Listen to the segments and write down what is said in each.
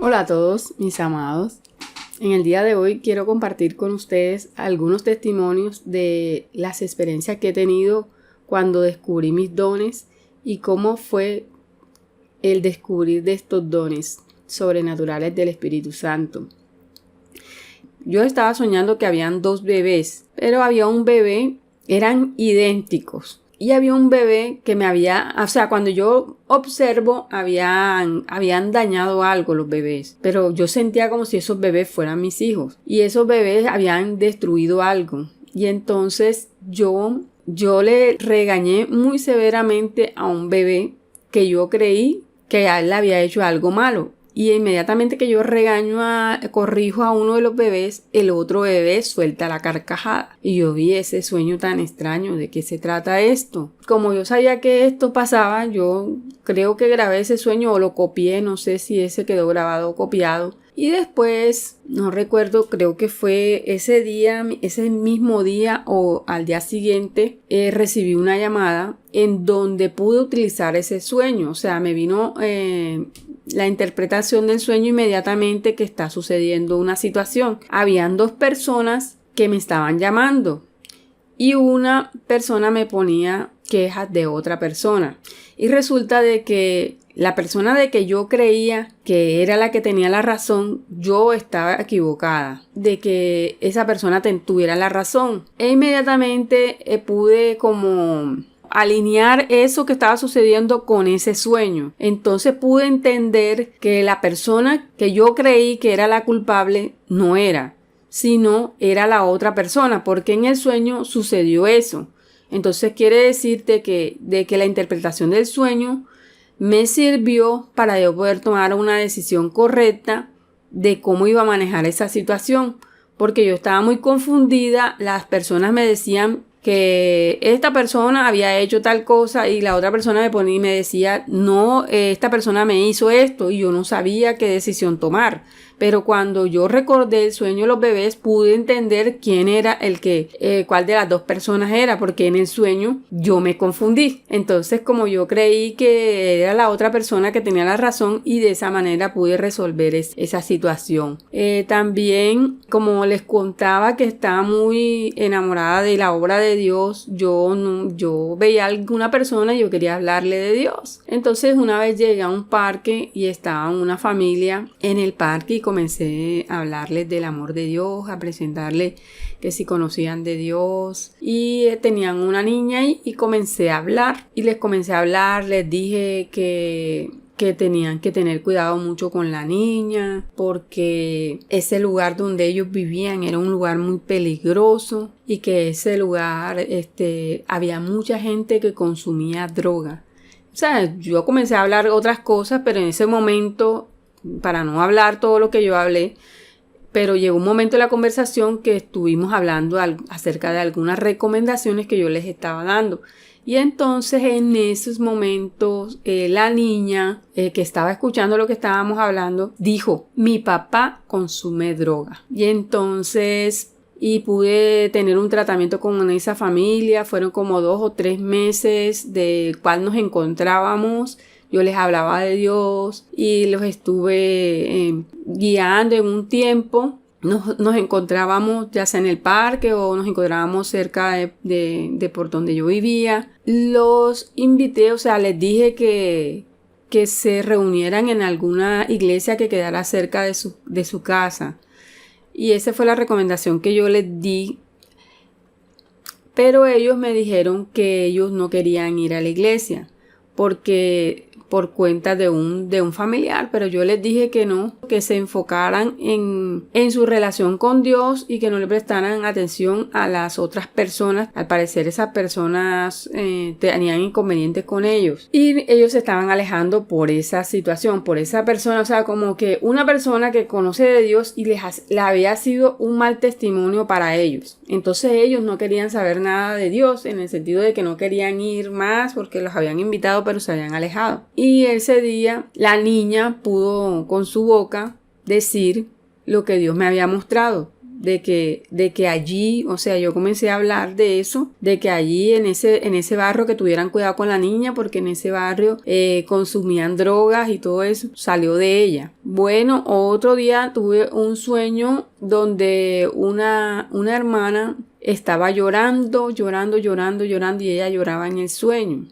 Hola a todos mis amados. En el día de hoy quiero compartir con ustedes algunos testimonios de las experiencias que he tenido cuando descubrí mis dones y cómo fue el descubrir de estos dones sobrenaturales del Espíritu Santo. Yo estaba soñando que habían dos bebés, pero había un bebé, eran idénticos. Y había un bebé que cuando yo observo, habían dañado algo los bebés. Pero yo sentía como si esos bebés fueran mis hijos. Y esos bebés habían destruido algo. Y entonces yo le regañé muy severamente a un bebé que yo creí que a él le había hecho algo malo. Y inmediatamente que yo corrijo a uno de los bebés, el otro bebé suelta la carcajada. Y yo vi ese sueño tan extraño. ¿De qué se trata esto? Como yo sabía que esto pasaba, yo creo que grabé ese sueño o lo copié. No sé si ese quedó grabado o copiado. Y después, no recuerdo, creo que fue ese mismo día o al día siguiente, recibí una llamada en donde pude utilizar ese sueño. O sea, me vino la interpretación del sueño inmediatamente que está sucediendo una situación. Habían dos personas que me estaban llamando y una persona me ponía quejas de otra persona. Y resulta de que la persona de que yo creía que era la que tenía la razón, yo estaba equivocada, de que esa persona tuviera la razón. E inmediatamente pude como alinear eso que estaba sucediendo con ese sueño. Entonces pude entender que la persona que yo creí que era la culpable no era, sino era la otra persona, porque en el sueño sucedió eso. Entonces quiere decirte de que la interpretación del sueño me sirvió para yo poder tomar una decisión correcta de cómo iba a manejar esa situación, porque yo estaba muy confundida. Las personas me decían que esta persona había hecho tal cosa y la otra persona me ponía y me decía, no, esta persona me hizo esto, y yo no sabía qué decisión tomar. Pero cuando yo recordé el sueño de los bebés, pude entender quién era cuál de las dos personas era, porque en el sueño yo me confundí. Entonces, como yo creí que era la otra persona que tenía la razón, y de esa manera pude resolver esa situación. También, como les contaba que estaba muy enamorada de la obra de Dios, yo veía a alguna persona y yo quería hablarle de Dios. Entonces, una vez llegué a un parque y estaba una familia en el parque y comencé a hablarles del amor de Dios, a presentarles que si conocían de Dios, y tenían una niña y comencé a hablar, les dije que tenían que tener cuidado mucho con la niña, porque ese lugar donde ellos vivían era un lugar muy peligroso y que ese lugar había mucha gente que consumía droga. O sea, yo comencé a hablar otras cosas, pero en ese momento, para no hablar todo lo que yo hablé, pero llegó un momento en la conversación que estuvimos hablando acerca de algunas recomendaciones que yo les estaba dando. Y entonces en esos momentos la niña que estaba escuchando lo que estábamos hablando dijo, mi papá consume droga. Y entonces pude tener un tratamiento con esa familia. Fueron como 2 o 3 meses de cual nos encontrábamos. Yo les hablaba de Dios y los estuve guiando en un tiempo. Nos encontrábamos ya sea en el parque o nos encontrábamos cerca de por donde yo vivía. Los invité, o sea, les dije que se reunieran en alguna iglesia que quedara cerca de su casa. Y esa fue la recomendación que yo les di. Pero ellos me dijeron que ellos no querían ir a la iglesia porque por cuenta de un familiar, pero yo les dije que no, que se enfocaran en su relación con Dios y que no le prestaran atención a las otras personas. Al parecer esas personas tenían inconvenientes con ellos y ellos se estaban alejando por esa situación, por esa persona. O sea, como que una persona que conoce de Dios y le había sido un mal testimonio para ellos. Entonces ellos no querían saber nada de Dios, en el sentido de que no querían ir más porque los habían invitado pero se habían alejado. Y ese día la niña pudo con su boca decir lo que Dios me había mostrado. de que allí, o sea, yo comencé a hablar de eso, de que allí en ese barrio que tuvieran cuidado con la niña, porque en ese barrio consumían drogas y todo eso, salió de ella. Bueno, otro día tuve un sueño donde una hermana estaba llorando y ella lloraba en el sueño.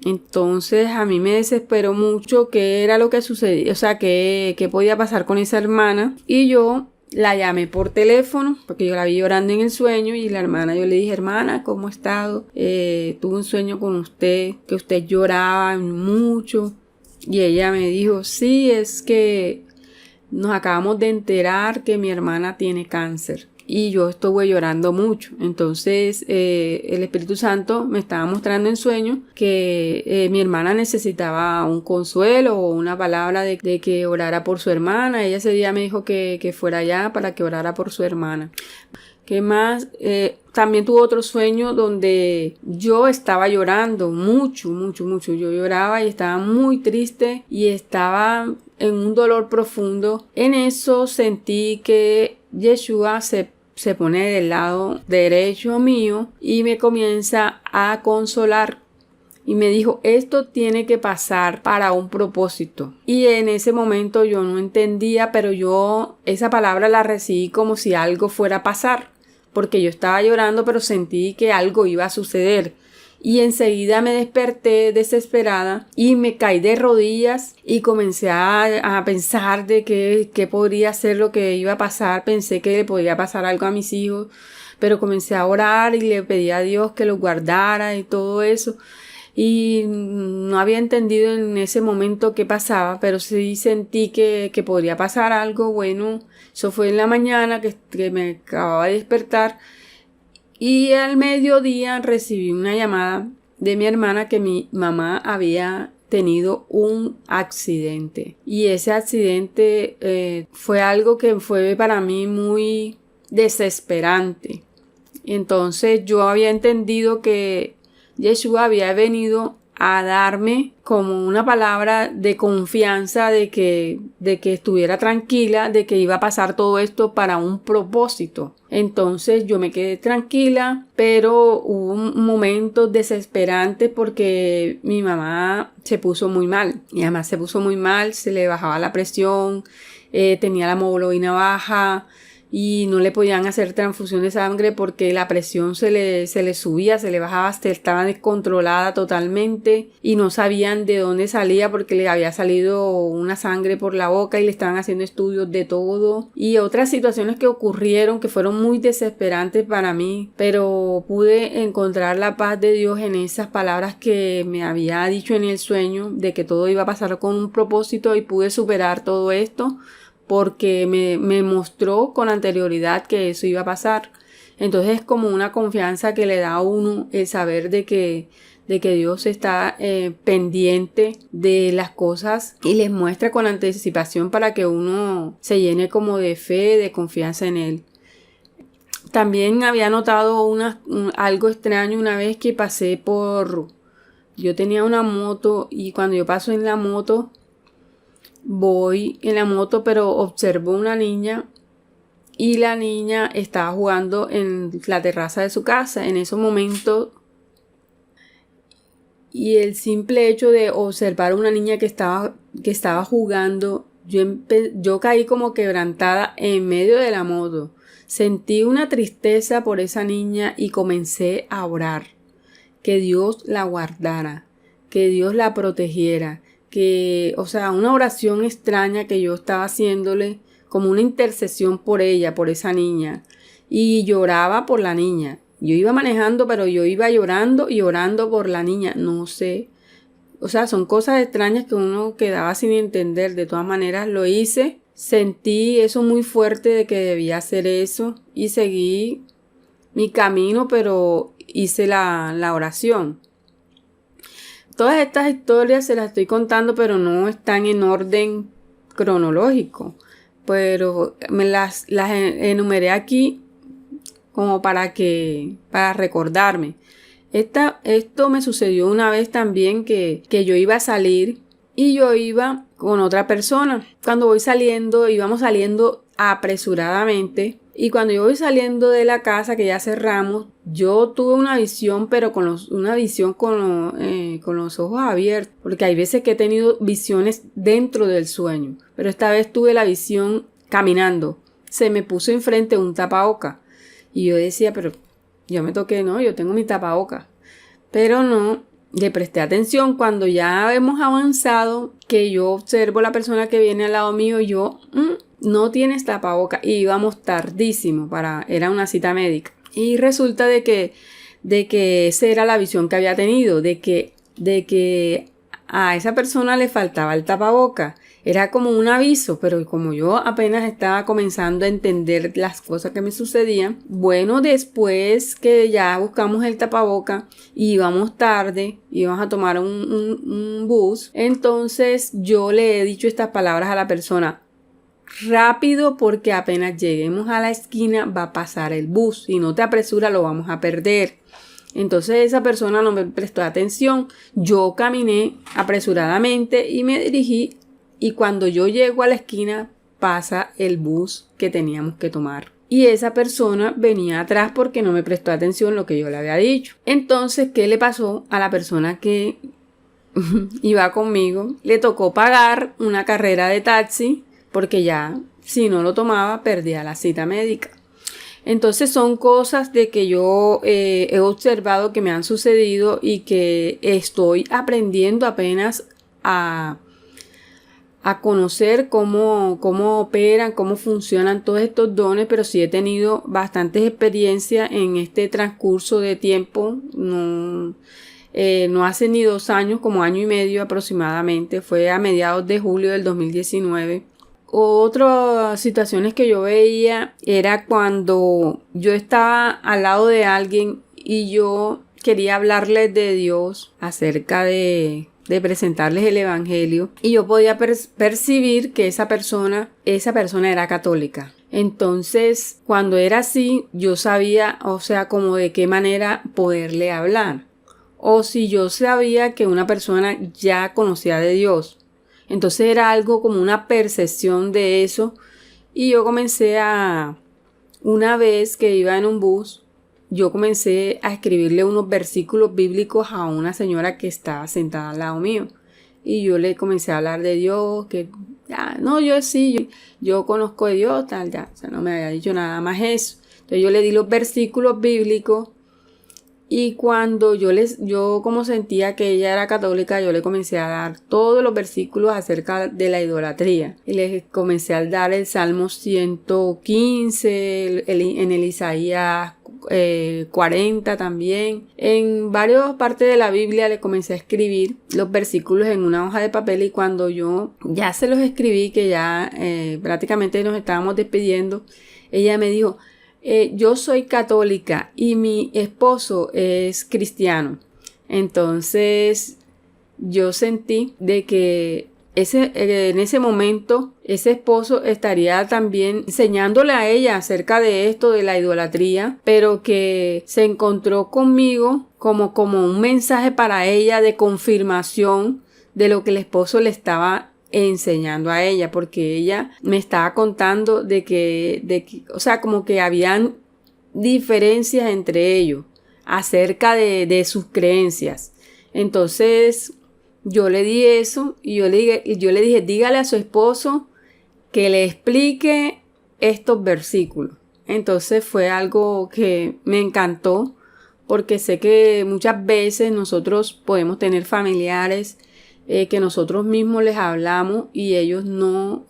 Entonces a mí me desesperó mucho qué era lo que sucedía, o sea, qué podía pasar con esa hermana. Y yo la llamé por teléfono porque yo la vi llorando en el sueño y la hermana, yo le dije, hermana, ¿cómo ha estado? Tuve un sueño con usted, que usted lloraba mucho. Y ella me dijo, sí, es que nos acabamos de enterar que mi hermana tiene cáncer. Y yo estuve llorando mucho. Entonces el Espíritu Santo me estaba mostrando en sueño que mi hermana necesitaba un consuelo o una palabra de que orara por su hermana. Ella ese día me dijo que fuera allá para que orara por su hermana. ¿Qué más? También tuve otro sueño donde yo estaba llorando mucho. Yo lloraba y estaba muy triste y estaba en un dolor profundo. En eso sentí que Yeshua se pone del lado derecho mío y me comienza a consolar. Y me dijo, esto tiene que pasar para un propósito. Y en ese momento yo no entendía, pero yo esa palabra la recibí como si algo fuera a pasar. Porque yo estaba llorando, pero sentí que algo iba a suceder. Y enseguida me desperté desesperada y me caí de rodillas y comencé a pensar de qué podría ser lo que iba a pasar. Pensé que le podría pasar algo a mis hijos, pero comencé a orar y le pedí a Dios que los guardara y todo eso. Y no había entendido en ese momento qué pasaba, pero sí sentí que podría pasar algo. Bueno, eso fue en la mañana que me acababa de despertar. Y al mediodía recibí una llamada de mi hermana que mi mamá había tenido un accidente. Y ese accidente fue algo que fue para mí muy desesperante. Entonces yo había entendido que Yeshua había venido a darme como una palabra de confianza de que estuviera tranquila, de que iba a pasar todo esto para un propósito. Entonces yo me quedé tranquila, pero hubo un momento desesperante porque mi mamá se puso muy mal. Y además se puso muy mal, se le bajaba la presión, tenía la hemoglobina baja, y no le podían hacer transfusión de sangre porque la presión se le subía, se le bajaba, hasta estaba descontrolada totalmente y no sabían de dónde salía porque le había salido una sangre por la boca y le estaban haciendo estudios de todo y otras situaciones que ocurrieron que fueron muy desesperantes para mí, pero pude encontrar la paz de Dios en esas palabras que me había dicho en el sueño de que todo iba a pasar con un propósito y pude superar todo esto porque me mostró con anterioridad que eso iba a pasar. Entonces es como una confianza que le da a uno el saber de que Dios está pendiente de las cosas y les muestra con anticipación para que uno se llene como de fe, de confianza en Él. También había notado algo extraño una vez que pasé yo tenía una moto y cuando yo paso en la moto, voy en la moto, pero observo una niña y la niña estaba jugando en la terraza de su casa en esos momentos. Y el simple hecho de observar a una niña que estaba jugando, yo caí como quebrantada en medio de la moto. Sentí una tristeza por esa niña y comencé a orar. Que Dios la guardara, que Dios la protegiera. Una oración extraña que yo estaba haciéndole como una intercesión por ella, por esa niña. Y lloraba por la niña. Yo iba manejando, pero yo iba llorando y orando por la niña. No sé. Son cosas extrañas que uno quedaba sin entender. De todas maneras, lo hice. Sentí eso muy fuerte de que debía hacer eso. Y seguí mi camino, pero hice la oración. Todas estas historias se las estoy contando, pero no están en orden cronológico. Pero me las enumeré aquí como para recordarme. Esto me sucedió una vez también que yo iba a salir y yo iba con otra persona. Cuando íbamos saliendo apresuradamente. Y cuando yo voy saliendo de la casa, que ya cerramos, yo tuve una visión, pero con los ojos abiertos, porque hay veces que he tenido visiones dentro del sueño, pero esta vez tuve la visión caminando. Se me puso enfrente un tapaboca y yo decía, pero yo me toqué, no, yo tengo mi tapaboca, pero no. Le presté atención cuando ya hemos avanzado, que yo observo a la persona que viene al lado mío y yo, no tienes tapabocas, y íbamos tardísimo, era una cita médica. Y resulta de que esa era la visión que había tenido, de que a esa persona le faltaba el tapabocas. Era como un aviso, pero como yo apenas estaba comenzando a entender las cosas que me sucedían, bueno, después que ya buscamos el tapabocas y íbamos tarde, íbamos a tomar un bus, entonces yo le he dicho estas palabras a la persona: rápido, porque apenas lleguemos a la esquina va a pasar el bus, si no te apresuras lo vamos a perder. Entonces esa persona no me prestó atención, yo caminé apresuradamente y me dirigí, y cuando yo llego a la esquina pasa el bus que teníamos que tomar. Y esa persona venía atrás porque no me prestó atención lo que yo le había dicho. Entonces, ¿qué le pasó a la persona que iba conmigo? Le tocó pagar una carrera de taxi, porque ya si no lo tomaba perdía la cita médica. Entonces son cosas de que yo he observado que me han sucedido y que estoy aprendiendo apenas a conocer cómo operan, cómo funcionan todos estos dones, pero sí he tenido bastantes experiencias en este transcurso de tiempo. No hace ni 2 años, como 1 año y medio aproximadamente, fue a mediados de julio del 2019. Otras situaciones que yo veía era cuando yo estaba al lado de alguien y yo quería hablarles de Dios, acerca de presentarles el evangelio, y yo podía percibir que esa persona era católica. Entonces, cuando era así, yo sabía, o sea, como de qué manera poderle hablar, o si yo sabía que una persona ya conocía de Dios. Entonces era algo como una percepción de eso, y yo comencé una vez que iba en un bus, yo comencé a escribirle unos versículos bíblicos a una señora que estaba sentada al lado mío. Y yo le comencé a hablar de Dios, que yo conozco de Dios, tal, ya. O sea, no me había dicho nada más eso. Entonces yo le di los versículos bíblicos, y cuando yo como sentía que ella era católica, yo le comencé a dar todos los versículos acerca de la idolatría. Y le comencé a dar el Salmo 115, en el Isaías 40 también. En varias partes de la Biblia le comencé a escribir los versículos en una hoja de papel, y cuando yo ya se los escribí, que ya prácticamente nos estábamos despidiendo, ella me dijo: yo soy católica y mi esposo es cristiano. Entonces yo sentí de que en ese momento ese esposo estaría también enseñándole a ella acerca de esto de la idolatría, pero que se encontró conmigo como un mensaje para ella de confirmación de lo que el esposo le estaba enseñando a ella, porque ella me estaba contando de que o sea, como que habían diferencias entre ellos acerca de sus creencias. Entonces yo le di eso, y yo le dije: dígale a su esposo que le explique estos versículos. Entonces fue algo que me encantó, porque sé que muchas veces nosotros podemos tener familiares que nosotros mismos les hablamos y ellos no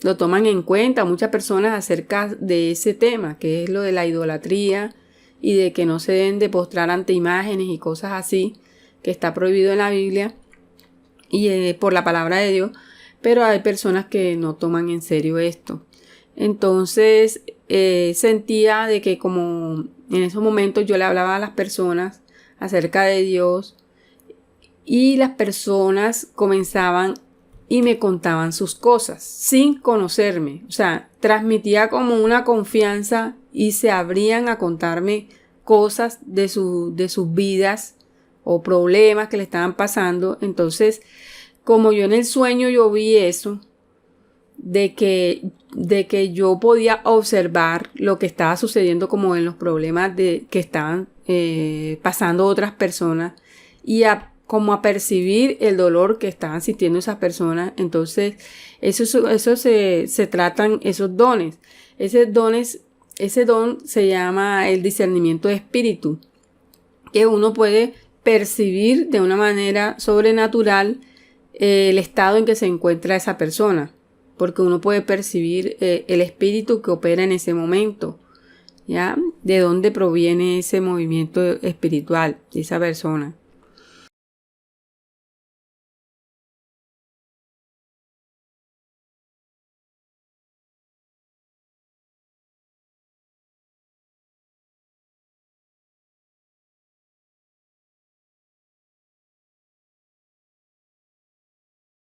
lo toman en cuenta. Muchas personas acerca de ese tema, que es lo de la idolatría, y de que no se deben de postrar ante imágenes y cosas así, que está prohibido en la Biblia y por la palabra de Dios, pero hay personas que no toman en serio esto. Entonces sentía de que como en esos momentos yo le hablaba a las personas acerca de Dios, y las personas comenzaban y me contaban sus cosas sin conocerme. O sea, transmitía como una confianza y se abrían a contarme cosas de sus vidas o problemas que le estaban pasando. Entonces, como yo en el sueño yo vi eso, de que yo podía observar lo que estaba sucediendo como en los problemas que estaban pasando otras personas y como a percibir el dolor que estaban sintiendo esas personas. Entonces, eso se tratan esos dones. Ese don se llama el discernimiento de espíritu, que uno puede percibir de una manera sobrenatural el estado en que se encuentra esa persona, porque uno puede percibir el espíritu que opera en ese momento, ¿ya? De dónde proviene ese movimiento espiritual de esa persona.